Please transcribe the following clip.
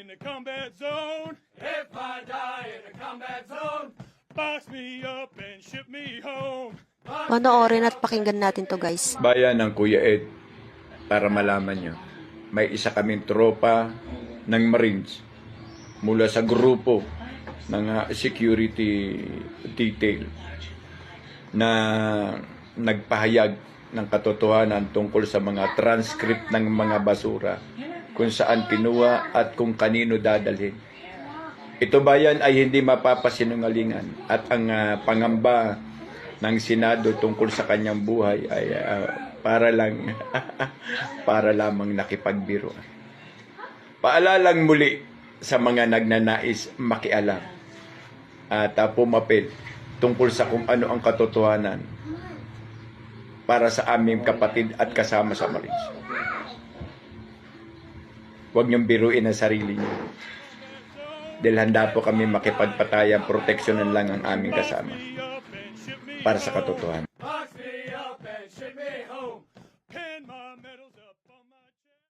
in the combat zone, if I die in the combat zone, box me up and ship me home. Panoorin at pakinggan natin to, guys. Bayan ng Kuya Ed, para malaman nyo, may isa kaming tropa ng Marines mula sa grupo ng security detail na nagpahayag ng katotohanan tungkol sa mga transcript ng mga basura, kung saan kinuha at kung kanino dadalhin. Ito bayan ay hindi mapapasinungalingan at ang pangamba ng Senado tungkol sa kanyang buhay ay para lamang nakipagbiruan. Paalalang muli sa mga nagnanais makialam at pumapil tungkol sa kung ano ang katotohanan para sa aming kapatid at kasama sa Marines. Huwag niyong biruin ang sarili niyo. Dahil handa po kami makipagpatayan, proteksyonan lang ang aming kasama para sa katotohanan.